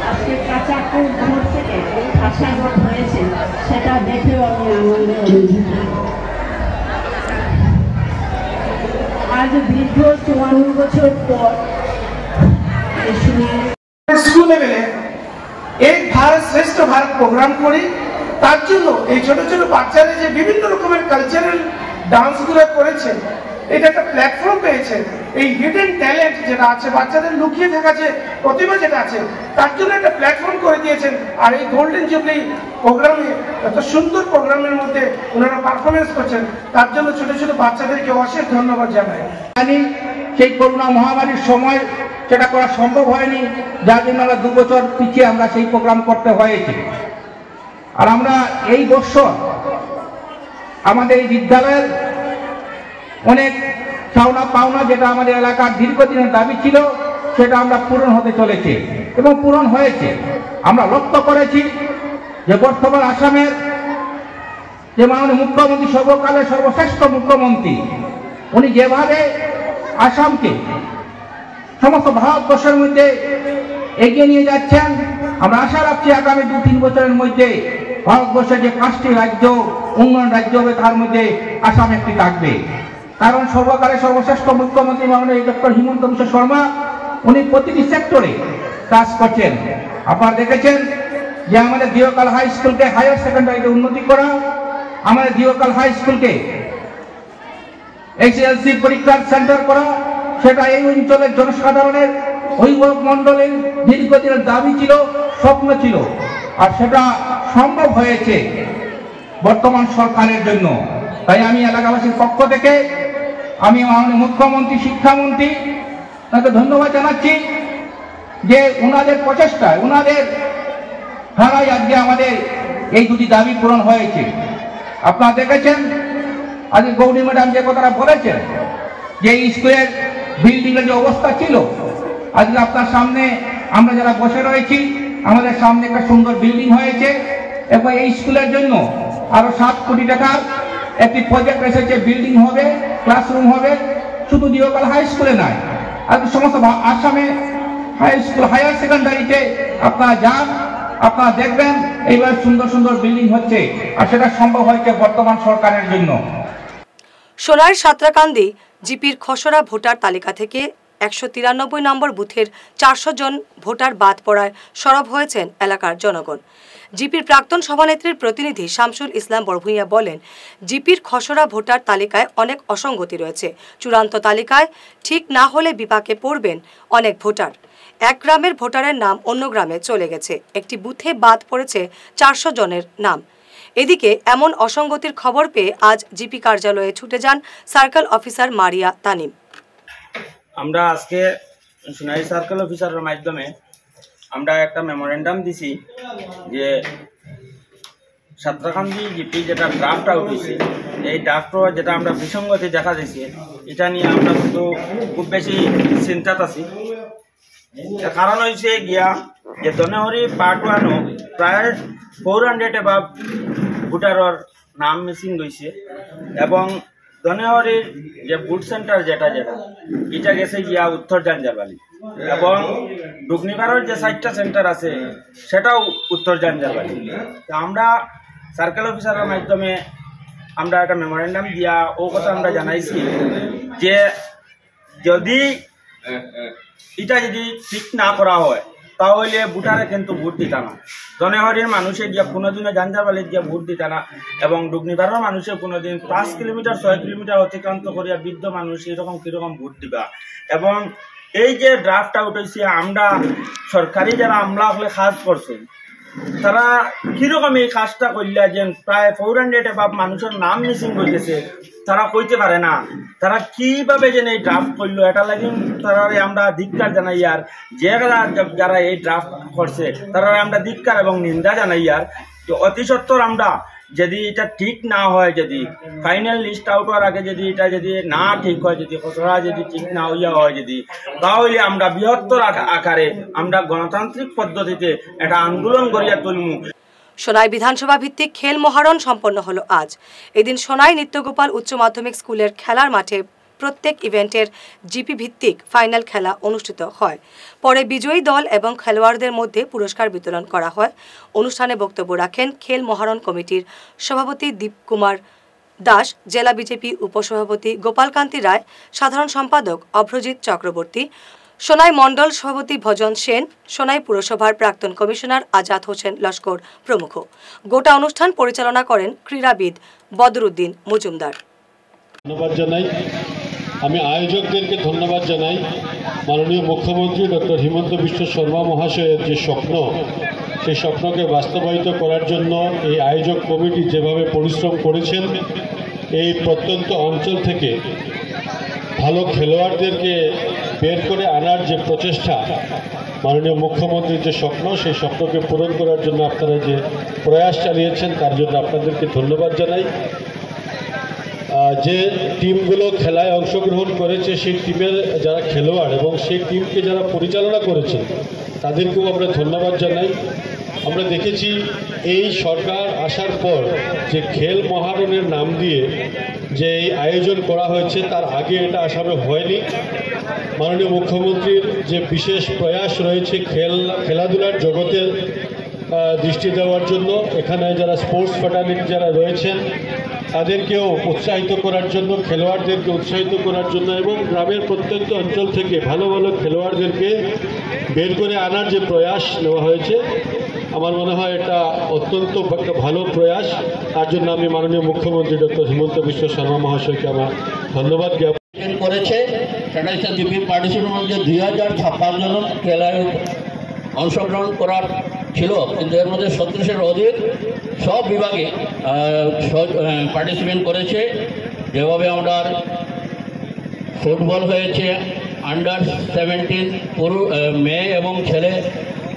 আজকে কাঁচাপুর ঘর থেকে ভাষাঘর হয়েছে, সেটা দেখেও আমি আনন্দের অনুভূত। আজ দীর্ঘ 54 বছর পর স্কুল লেভেলে এক ভারত শ্রেষ্ঠ ভারত প্রোগ্রাম করি। তার জন্য এই ছোট ছোট বাচ্চারা যে বিভিন্ন রকমের কালচারাল ডান্সগুলো করেছে, এটা একটা প্ল্যাটফর্ম পেয়েছে। এই হিডেন ট্যালেন্ট যেটা আছে, বাচ্চাদের লুকিয়ে থাকা যে প্রতিভা যেটা আছে, তার জন্য একটা প্ল্যাটফর্ম করে দিয়েছেন। আর এই গোল্ডেন জুবলি প্রোগ্রামে, এত সুন্দর প্রোগ্রামের মধ্যে ওনারা পারফরমেন্স করছেন, তার জন্য ছোট ছোট বাচ্চাদেরকে অশেষ ধন্যবাদ জানাই। সেই করোনা মহামারীর সময় সেটা করা সম্ভব হয়নি, যার জন্য আমরা 2 বছর পিছিয়ে আমরা সেই প্রোগ্রাম করতে হয়েছে। আর আমরা এই বছর আমাদের এই বিদ্যালয়ের অনেক চাওনা পাওনা, যেটা আমাদের এলাকার দীর্ঘদিনের দাবি ছিল, সেটা আমরা পূরণ হতে চলেছে এবং পূরণ হয়েছে। আমরা লক্ষ্য করেছি যে বর্তমান আসামের যে মাননীয় মুখ্যমন্ত্রী, সর্বকালের সর্বশ্রেষ্ঠ মুখ্যমন্ত্রী, উনি যেভাবে আসামকে সমস্ত ভারতবর্ষের মধ্যে এগিয়ে নিয়ে যাচ্ছেন, আমরা আশা রাখছি আগামী 2-3 বছরের মধ্যে ভারতবর্ষের যে 5টি রাজ্য উন্নয়ন রাজ্য হবে, তার মধ্যে আসাম একটি থাকবে। কারণ সর্বকালের সর্বশ্রেষ্ঠ মুখ্যমন্ত্রী মাননীয় ডক্টর হিমন্ত বিশ্ব শর্মা, উনি প্রতিটি সেক্টরে কাজ করছেন। আপনারা দেখেছেন যে আমাদের দিওকাল হাই স্কুলকে হায়ার সেকেন্ডারিতে উন্নতি করা, আমাদের দিওকাল হাই স্কুলকে এসএসসি পরীক্ষার সেন্টার করা, সেটা এই অঞ্চলের জনসাধারণের অভিভাবক মণ্ডলের দীর্ঘদিনের দাবি ছিল, স্বপ্ন ছিল, আর সেটা সম্ভব হয়েছে বর্তমান সরকারের জন্য। তাই আমি এলাকাবাসীর পক্ষ থেকে আমি মাননীয় মুখ্যমন্ত্রী, শিক্ষামন্ত্রী তাকে ধন্যবাদ জানাচ্ছি যে ওনাদের প্রচেষ্টায়, ওনাদের ধারায় আজকে আমাদের এই 2টি দাবি পূরণ হয়েছে। আপনারা দেখেছেন আজকে গৌরী ম্যাডাম যে কথাটা বলেছেন যে এই স্কুলের বিল্ডিংয়ের যে অবস্থা ছিল, আজকে আপনার সামনে আমরা যারা বসে রয়েছি, আমাদের সামনে একটা সুন্দর বিল্ডিং হয়েছে এবং এই স্কুলের জন্য আরো 7 কোটি টাকার একটি প্রজেক্ট এসেছে। বিল্ডিং হবে, ক্লাসরুম হবে, শুধু দিওকাল হাই স্কুলে নয়, আর সমস্ত আসামে হাই স্কুল, হায়ার সেকেন্ডারিতে আপনারা যান, আপনারা দেখবেন এইবার সুন্দর সুন্দর বিল্ডিং হচ্ছে, আর সেটা সম্ভব হয়েছে বর্তমান সরকারের জন্য। সোনার সাঁতরাকান্দি জিপির খসড়া ভোটার তালিকা থেকে 193 নম্বর বুথের 400 জন ভোটার বাদ পড়ায় সরব হয়েছেন এলাকার জনগণ। জিপির প্রাক্তন সভানেত্রীর প্রতিনিধি শামসুল ইসলাম বড়ভূঁইয়া বলেন, জিপির খসড়া ভোটার তালিকায় অনেক অসঙ্গতি রয়েছে। চূড়ান্ত তালিকায় ঠিক না হলে বিপাকে পড়বেন অনেক ভোটার। এক গ্রামের ভোটারের নাম অন্য গ্রামে চলে গেছে, একটি বুথে বাদ পড়েছে 400 জনের নাম। এদিকে এমন অসঙ্গতির খবর পেয়ে আজ জিপি কার্যালয়ে ছুটে যান সার্কেল অফিসার মারিয়া তানিম। আমরা আজকে সোনাই সার্কেল অফিসারের মাধ্যমে আমরা একটা মেমোরেন্ডাম দিছি যে সাঁতরাকান্দি জিপি যেটা ড্রাফট আউট হয়েছে, এই ড্রাফটও যেটা আমরা বিসঙ্গতি দেখা দিয়েছি, এটা নিয়ে আমরা কিন্তু খুব বেশি চিন্তাত আছি। কারণ হয়েছে গিয়া যে দনেহরি পার্ট 1 প্রায় 400 এবাব ভোটারের নাম মিসিং হয়েছে এবং দনেহরির যে বুথ সেন্টার যেটা এটা গেছে গিয়া উত্তর জাঞ্জারবালি এবং ডুগনিপাড়ার যে 4টা সেন্টার আছে সেটাও উত্তর জাঞ্জারবালি। আমরা সার্কেল অফিসারের মাধ্যমে আমরা একটা মেমোরেন্ডাম দিয়া ও কথা আমরা জানাইছি যে যদি এটা যদি ঠিক না করা হয় তাহলে ভোটারে কিন্তু ভোট দিতা না, দনেহরির মানুষে গিয়া কোনোদিনও জাঞ্জারবালির গিয়া ভোট দিতা না এবং ডুগনিপাড়ার মানুষে কোনোদিন 5 কিলোমিটার 6 কিলোমিটার অতিক্রান্ত করিয়া বৃদ্ধ মানুষ এরকম কিরকম ভোট দিবা। এবং এই যে ড্রাফট আউট হয়েছে, আমরা সরকারি যারা আমলা হলে কাজ করছেন তারা কিরকম এই কাজটা করলে যে প্রায় 400 এবাব মানুষের নাম মিসিং হয়ে গেছে, তারা কইতে পারে না তারা কিভাবে যেন এই ড্রাফট করলো। এটা লাগে তারা আমরা ধিক্কার জানাই, আর যারা এই ড্রাফট করছে তারা আমরা ধিক্কার এবং নিন্দা জানাই। আর অতি সত্বর আমরা যদি এটা ঠিক না হয়, যদি ফাইনাল লিস্ট আউট হওয়ার আগে যদি এটা যদি না ঠিক হয়, যদি খসড়া যদি ঠিক না হইয়া হয়, যদি তাহলে আমরা বৃহত্তর আকারে আমরা গণতান্ত্রিক পদ্ধতিতে একটা আন্দোলন করিয়া তুলমু। সোনাই বিধানসভা ভিত্তিক খেল মহারণ সম্পন্ন হলো আজ। এদিন সোনাই নিত্যগোপাল উচ্চ মাধ্যমিক স্কুলের খেলার মাঠে প্রত্যেক ইভেন্টের জিপি ভিত্তিক ফাইনাল খেলা অনুষ্ঠিত হয়। পরে বিজয়ী দল এবং খেলোয়াড়দের মধ্যে পুরস্কার বিতরণ করা হয়। অনুষ্ঠানে বক্তব্য রাখেন খেল মহারণ কমিটির সভাপতি দীপকুমার দাস, জেলা বিজেপি উপসভাপতি গোপালকান্তি রায়, সাধারণ সম্পাদক অভ্রজিৎ চক্রবর্তী, সোনাই মণ্ডল সভাপতি ভজন সেন, সোনাই পুরসভার প্রাক্তন কমিশনার আজাদ হোসেন লস্কর প্রমুখ। গোটা অনুষ্ঠান পরিচালনা করেন ক্রীড়াবিদ বদরুদ্দিন মজুমদার। ধন্যবাদ জানাই, আমি আয়োজকদেরকে ধন্যবাদ জানাই। মাননীয় মুখ্যমন্ত্রী ডক্টর হিমন্ত বিশ্ব শর্মা মহাশয়ের যে স্বপ্ন, সেই স্বপ্নকে বাস্তবায়িত করার জন্য এই আয়োজক কমিটি যেভাবে পরিশ্রম করেছেন, এই প্রত্যন্ত অঞ্চল থেকে ভালো খেলোয়াড়দেরকে বের করে আনার যে প্রচেষ্টা, মাননীয় মুখ্যমন্ত্রীর যে স্বপ্ন, সেই স্বপ্নকে পূরণ করার জন্য আপনারা যে প্রয়াস চালিয়েছেন, তার জন্য আপনাদেরকে ধন্যবাদ জানাই। যে টিমগুলো খেলায় অংশগ্রহণ করেছে, সেই টিমের যারা খেলোয়াড় এবং সেই টিমকে যারা পরিচালনা করেছেন, তাদেরকেও আমরা ধন্যবাদ জানাই। আমরা দেখেছি এই সরকার আসার পর যে খেল মহারণের নাম দিয়ে যে এই আয়োজন করা হয়েছে, তার আগে এটা আসামে হয়নি। মাননীয় মুখ্যমন্ত্রীর যে বিশেষ প্রয়াস রয়েছে খেলাধুলার জগতে দৃষ্টি দেওয়ার জন্য, এখানে যারা স্পোর্টস ফ্যাটার্নিটি যারা রয়েছেন তাদেরকেও উৎসাহিত করার জন্য, খেলোয়াড়দেরকে উৎসাহিত করার জন্য এবং গ্রামের প্রত্যন্ত অঞ্চল থেকে ভালো ভালো খেলোয়াড়দেরকে বের করে আনার যে প্রয়াস নেওয়া হয়েছে, আমার মনে হয় এটা অত্যন্ত একটা ভালো প্রয়াস। তার জন্য আমি মাননীয় মুখ্যমন্ত্রী ডক্টর হিমন্ত বিশ্ব শর্মা মহাশয়কে আমার ধন্যবাদ জ্ঞাপন করেছে। সেটা হচ্ছে জিপি পার্টিসিপেন্টের মধ্যে 2056 জন খেলায় অংশগ্রহণ করার ছিল, কিন্তু এর মধ্যে 37-এর অধিক সব বিভাগে পার্টিসিপেন্ট করেছে। যেভাবে আমরা ফুটবল হয়েছে আন্ডার-17 মেয়ে এবং ছেলে,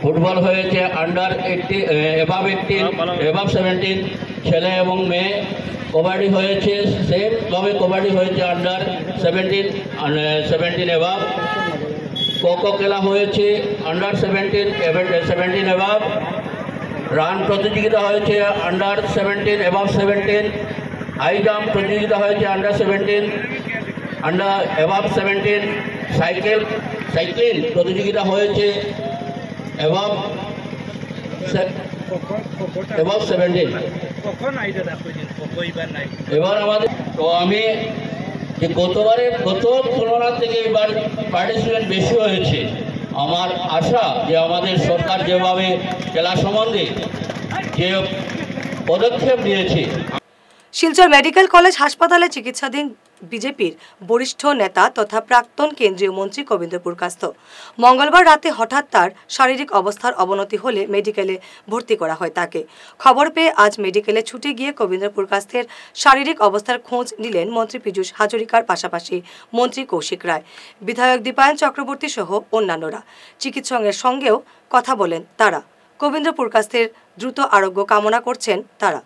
ফুটবল হয়েছে আন্ডার-18 17 ছেলে এবং মেয়ে, কবাডি হয়েছে সেমভাবে কবাডি হয়েছে আন্ডার-17 এভাব, খো খেলা হয়েছে আন্ডার-17 এভাব, রান প্রতিযোগিতা হয়েছে আন্ডার-17 এভাব 17, হাই জাম্প প্রতিযোগিতা হয়েছে আন্ডার-17 এভাব 17, সাইকেল প্রতিযোগিতা হয়েছে এভাব 17। এবার আমাদের তো আমি যে গত তুলনার থেকে এবার পার্টিসিপেন্ট বেশি হয়েছে। আমার আশা যে আমাদের সরকার যেভাবে খেলা সম্বন্ধে যে পদক্ষেপ নিয়েছে। শিলচর মেডিকেল কলেজ হাসপাতালে চিকিৎসাধীন বিজেপির বরিষ্ঠ নেতা তথা প্রাক্তন কেন্দ্রীয় মন্ত্রী কবিন্দ্র পুরকাস্ত মঙ্গলবার রাতে হঠাৎ তার শারীরিক অবস্থার অবনতি হলে মেডিকেলে ভর্তি করা হয় তাকে। খবর পেয়ে আজ মেডিকেলে ছুটে গিয়ে কবিন্দ্র পুরকাস্তের শারীরিক অবস্থার খোঁজ নিলেন মন্ত্রী পীযূষ হাজরিকার পাশাপাশি মন্ত্রী কৌশিক রায়, বিধায়ক দীপায়ন চক্রবর্তী সহ অন্যান্যরা। চিকিৎসকের সঙ্গেও কথা বলেন তারা। কবিন্দ্র পুরকাস্তের দ্রুত আরোগ্য কামনা করছেন তারা।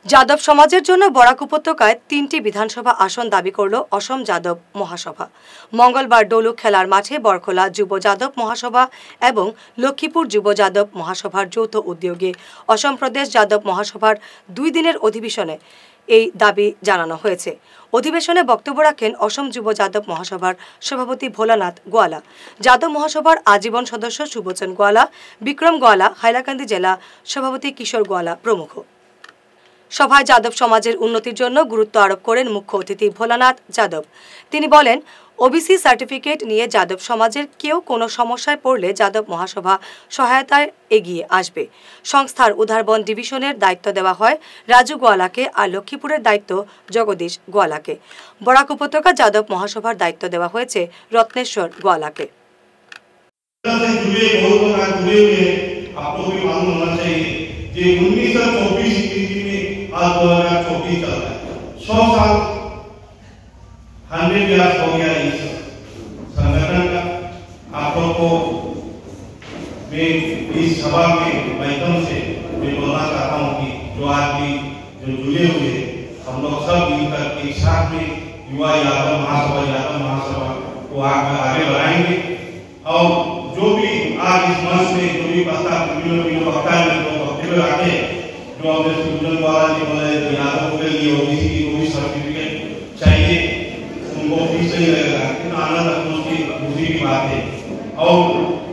যাদব সমাজের জন্য বরাক উপত্যকায় 3টি বিধানসভা আসন দাবি করল অসম যাদব মহাসভা। মঙ্গলবার ডলু খেলার মাঠে বরখোলা যুব যাদব মহাসভা এবং লক্ষ্মীপুর যুব যাদব মহাসভার যৌথ উদ্যোগে অসম প্রদেশ যাদব মহাসভার 2 দিনের অধিবেশনে এই দাবি জানানো হয়েছে। অধিবেশনে বক্তব্য রাখেন অসম যুব যাদব মহাসভার সভাপতি ভোলানাথ গোয়ালা, যাদব মহাসভার আজীবন সদস্য সুবচন গোয়ালা, বিক্রম গোয়ালা, হাইলাকান্দি জেলা সভাপতি কিশোর গোয়ালা প্রমুখ। সভায় যাদব সমাজের উন্নতির জন্য গুরুত্ব আরোপ করেন মুখ্য অতিথি ভোলানাথ যাদব। তিনি বলেন, ওবিসি সার্টিফিকেট নিয়ে যাদব সমাজের কেউ কোনো সমস্যায় পড়লে যাদব মহাসভা সহায়তায় এগিয়ে আসবে। সংস্থার উধারবন ডিভিশনের দায়িত্ব দেওয়া হয় রাজু গোয়ালাকে আর লক্ষ্মীপুরের দায়িত্ব জগদীশ গোয়ালাকে। বরাক উপত্যকা যাদব মহাসভার দায়িত্ব দেওয়া হয়েছে রত্নেশ্বর গোয়ালাকে। कि 1924 ईस्वी में आज 2024 चल रहा है, 100 साल 100 इयर्स हो गया इस संगठन का। आप लोग को मैं इस सभा के माध्यम से मैं बोलना चाहता हूँ कि जो आदमी जो जुड़े हुए हम लोग सब मिलकर एक साथ में युवा यादव महासभा को आगे बढ़ाएंगे। और जो भी आज इस मंच में जो भी विभिन्न वक्ता ने जो वक्तव्य रखे, जो हमने सुजन द्वारा जी बोले यादव के लिए ओबीसी को भी सर्टिफिकेट चाहिए, उनको भी सही लगेगा, लेकिन आनंद की दूसरी बात है। और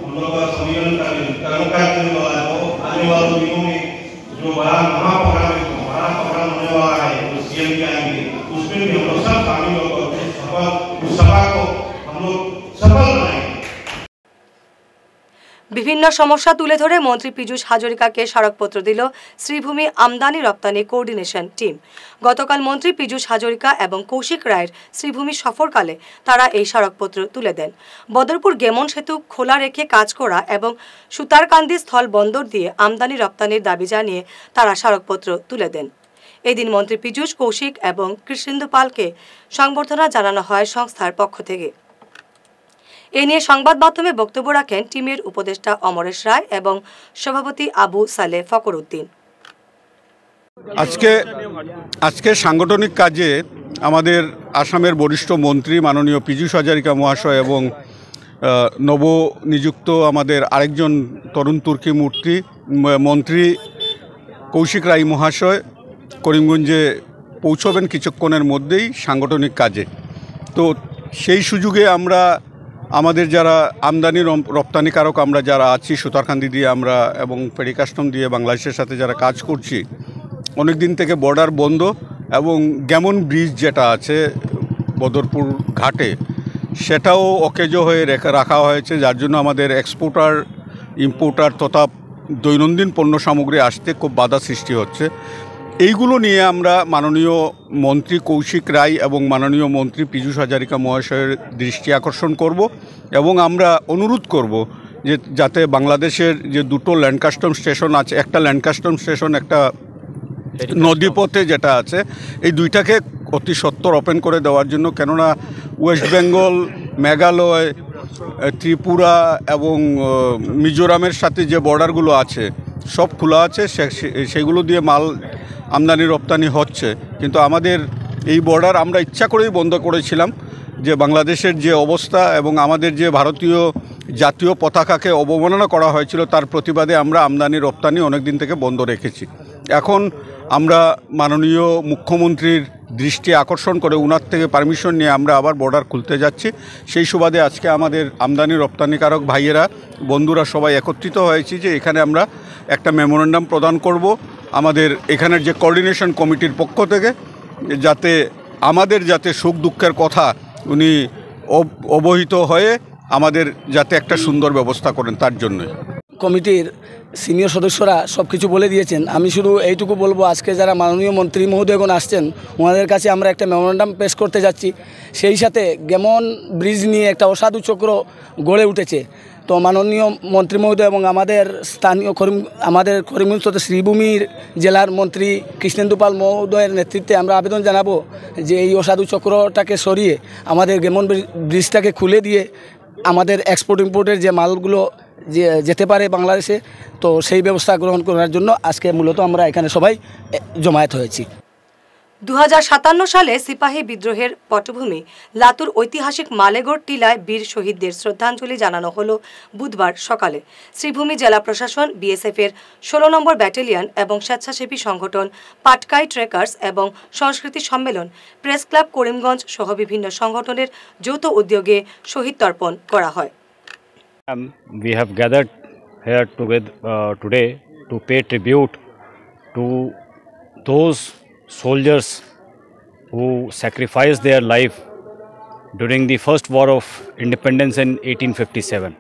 हम लोग का सम्मेलन का कर्मकांड करने वाला है, आने वाले दिनों में जो बड़ा महाप्रोग्राम होने वाला है, जो सीएम के आएंगे, उसमें भी हम लोग सब शामिल होकर उस सभा को हम लोग सफल बनाएंगे। বিভিন্ন সমস্যা তুলে ধরে মন্ত্রী পীযূষ হাজরিকাকে স্মারকপত্র দিল শ্রীভূমি আমদানি রপ্তানি কোঅর্ডিনেশন টিম। গতকাল মন্ত্রী পীযূষ হাজরিকা এবং কৌশিক রায়ের শ্রীভূমি সফরকালে তারা এই স্মারকপত্র তুলে দেন। বদরপুর গেমন সেতু খোলা রেখে কাজ করা এবং সুতারকান্দি স্থল বন্দর দিয়ে আমদানি রপ্তানির দাবি জানিয়ে তারা স্মারকপত্র তুলে দেন। এদিন মন্ত্রী পীযূষ, কৌশিক এবং কৃষ্ণেন্দু পালকে সংবর্ধনা জানানো হয় সংস্থার পক্ষ থেকে। এ নিয়ে সংবাদ মাধ্যমে বক্তব্য রাখেন টিমের উপদেষ্টা অমরেশ রায় এবং সভাপতি আবু সালে ফকর উদ্দিন। আজকে সাংগঠনিক কাজে আমাদের আসামের বরিষ্ঠ মন্ত্রী মাননীয় পীযূষ হাজারিকা মহাশয় এবং নবনিযুক্ত আমাদের আরেকজন তরুণ তুর্কি মন্ত্রী কৌশিক রায় মহাশয় করিমগঞ্জে পৌঁছবেন কিছুক্ষণের মধ্যেই সাংগঠনিক কাজে। তো সেই সুযোগে আমরা আমাদের যারা আমদানি রপ্তানিকারক আমরা যারা আছি, সুতারকান্দি দিয়ে আমরা এবং ফেরি কাস্টম দিয়ে বাংলাদেশের সাথে যারা কাজ করছি, অনেক দিন থেকে বর্ডার বন্ধ এবং গেমন ব্রিজ যেটা আছে বদরপুর ঘাটে, সেটাও অকেজ হয়ে রাখা হয়েছে, যার জন্য আমাদের এক্সপোর্টার ইম্পোর্টার তথা দৈনন্দিন পণ্য সামগ্রী আসতে খুব বাধা সৃষ্টি হচ্ছে। এইগুলো নিয়ে আমরা মাননীয় মন্ত্রী কৌশিক রায় এবং মাননীয় মন্ত্রী পীযূষ হাজারিকা মহাশয়ের দৃষ্টি আকর্ষণ করব এবং আমরা অনুরোধ করব যে যাতে বাংলাদেশের যে দুটো ল্যান্ড কাস্টম স্টেশন আছে, একটা ল্যান্ড কাস্টম স্টেশন, একটা নদীপথে যেটা আছে, এই দুইটাকে অতি সত্বর ওপেন করে দেওয়ার জন্য। কেননা ওয়েস্ট বেঙ্গল, মেঘালয়, ত্রিপুরা এবং মিজোরামের সাথে যে বর্ডারগুলো আছে সব খোলা আছে, সেগুলো দিয়ে মাল আমদানি রপ্তানি হচ্ছে। কিন্তু আমাদের এই বর্ডার আমরা ইচ্ছা করেই বন্ধ করেছিলাম, যে বাংলাদেশের যে অবস্থা এবং আমাদের যে ভারতীয় জাতীয় পতাকাকে অবমাননা করা হয়েছিল তার প্রতিবাদে আমরা আমদানি রপ্তানি অনেক দিন থেকে বন্ধ রেখেছি। এখন আমরা মাননীয় মুখ্যমন্ত্রীর দৃষ্টি আকর্ষণ করে উনার থেকে পারমিশন নিয়ে আমরা আবার বর্ডার খুলতে যাচ্ছি। সেই সুবাদে আজকে আমাদের আমদানি রপ্তানিকারক ভাইয়েরা, বন্ধুরা সবাই একত্রিত হয়েছি যে এখানে আমরা একটা মেমোরেন্ডাম প্রদান করব আমাদের এখানের যে কোঅর্ডিনেশন কমিটির পক্ষ থেকে, যাতে আমাদের যাতে সুখ দুঃখের কথা উনি অবহিত হয়ে আমাদের যাতে একটা সুন্দর ব্যবস্থা করেন তার জন্য। কমিটির সিনিয়র সদস্যরা সব কিছু বলে দিয়েছেন। আমি শুধু এইটুকু বলবো, আজকে যারা মাননীয় মন্ত্রী মহোদয়গণ আসছেন ওনাদের কাছে আমরা একটা মেমোরেন্ডাম পেশ করতে যাচ্ছি। সেই সাথে গেমন ব্রিজ নিয়ে একটা অসাধু চক্র গড়ে উঠেছে। তো মাননীয় মন্ত্রী মহোদয় এবং আমাদের স্থানীয় আমাদের করিমগঞ্জ তথা শ্রীভূমির জেলার মন্ত্রী কৃষ্ণেন্দু পাল মহোদয়ের নেতৃত্বে আমরা আবেদন জানাবো যে এই অসাধু চক্রটাকে সরিয়ে আমাদের গেমন ব্রিজটাকে খুলে দিয়ে আমাদের এক্সপোর্ট ইম্পোর্টের যে মালগুলো যেতে পারে বাংলাদেশে, তো সেই ব্যবস্থা গ্রহণ করার জন্য আজকে মূলত আমরা এখানে সবাই জমায়েত হয়েছি। 2057 সালে সিপাহী বিদ্রোহের পটভূমি লাতুর ঐতিহাসিক মালেগড় টিলায় বীর শহীদদের শ্রদ্ধাঞ্জলি জানানো হলো বুধবার সকালে। শ্রীভূমি জেলা প্রশাসন, বিএসএফ এর 16 নম্বর ব্যাটালিয়ন এবং স্বেচ্ছাসেবী সংগঠন পাটকাই ট্রেকার্স এবং সংস্কৃতি সম্মেলন, প্রেস ক্লাব করিমগঞ্জ সহ বিভিন্ন সংগঠনের যৌথ উদ্যোগে শহীদ তর্পণ করা হয়। We have gathered here today to pay tribute to those soldiers who sacrificed their life during the first war of independence in 1857,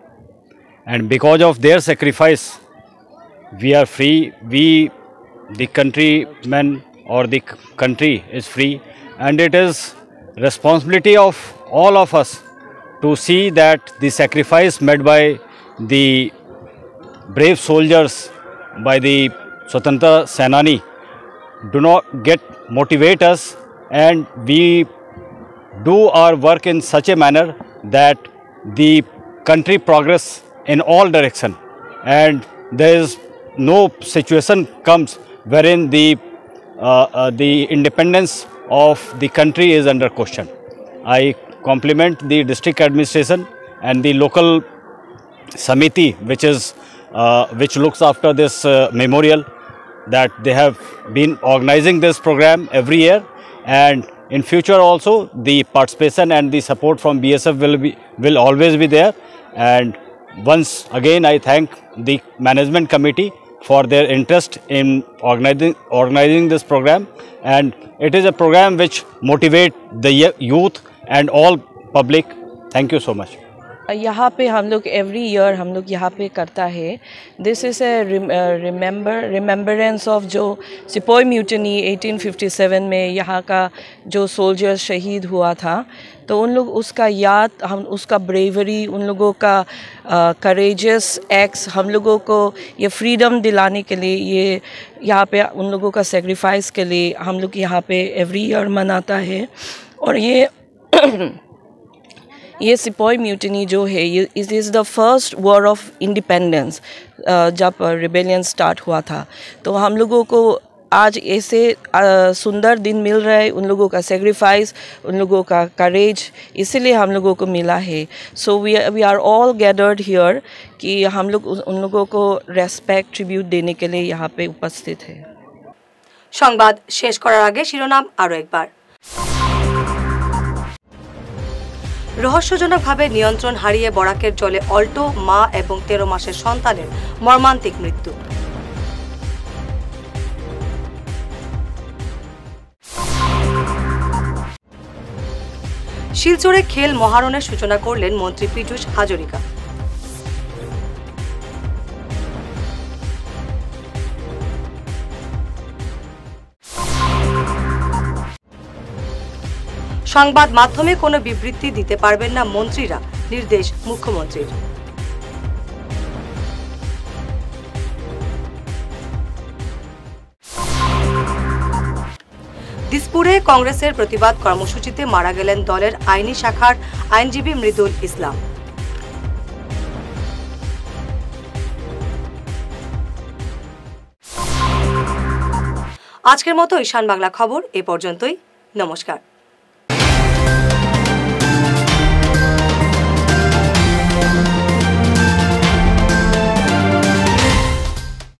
and because of their sacrifice we are free, the countrymen or the country is free, and it is responsibility of all of us to see that the sacrifice made by the brave soldiers, by the Swatantra Senani, do not motivate us, and we do our work in such a manner that the country progress in all direction, and there is no situation comes wherein the the independence of the country is under question. I compliment the district administration and the local Samiti, which looks after this memorial, that they have been organizing this program every year, and in future also the participation and the support from BSF will always be there. And once again I thank the management committee for their interest in organizing this program, and it is a program which motivate the youth and all public. Thank you so much. यहाँ पे हम लोग every year हम लोग यहाँ पे करता है. This is a remembrance of जो सिपोई म्यूटनी 1857 में यहाँ का जो सोल्जर शहीद हुआ था, तो उन लोग उसका याद, हम उसका ब्रेवरी, उन लोगों का करेजियस एक्ट्स, हम लोगों को ये फ्रीडम दिलाने के लिए, ये यहाँ पे उन लोगों का सेक्रीफाइस के लिए हम लोग यहाँ पे एवरी ईयर मनाता है. और ये सिपोई म्यूटनी जो है, ये it is the first war of independence. जब रिबेलियन स्टार्ट हुआ था, तो हम लोगों को आज ऐसे सुंदर दिन मिल रहा है. उन लोगों का सेक्रीफाइस, उन लोगों का करेज, इसीलिए हम लोगों को मिला है. So we are all gathered here कि हम लोग उन लोगों को रेस्पेक्ट, ट्रिब्यूट देने के लिए यहाँ पे उपस्थित है. সংবাদ শেষ করার আগে শিরোনাম আরো একবার. রহস্যজনকভাবে নিয়ন্ত্রণ হারিয়ে বরাকের জলে অল্টো মা এবং 13 মাসের সন্তানের মর্মান্তিক মৃত্যু. শিলচরে খেল মহারণের সূচনা করলেন মন্ত্রী পীযূষ হাজরিকা. সংবাদ মাধ্যমে কোনো বিবৃতি দিতে পারবেন না মন্ত্রীরা, নির্দেশ মুখ্যমন্ত্রীর. দিসপুরে কংগ্রেসের প্রতিবাদ কর্মসূচিতে মারা গেলেন দলের আইনি শাখার আইনজীবী মৃদুল ইসলাম. আজকের মতো ঈশান বাংলা খবর এ পর্যন্তই. নমস্কার.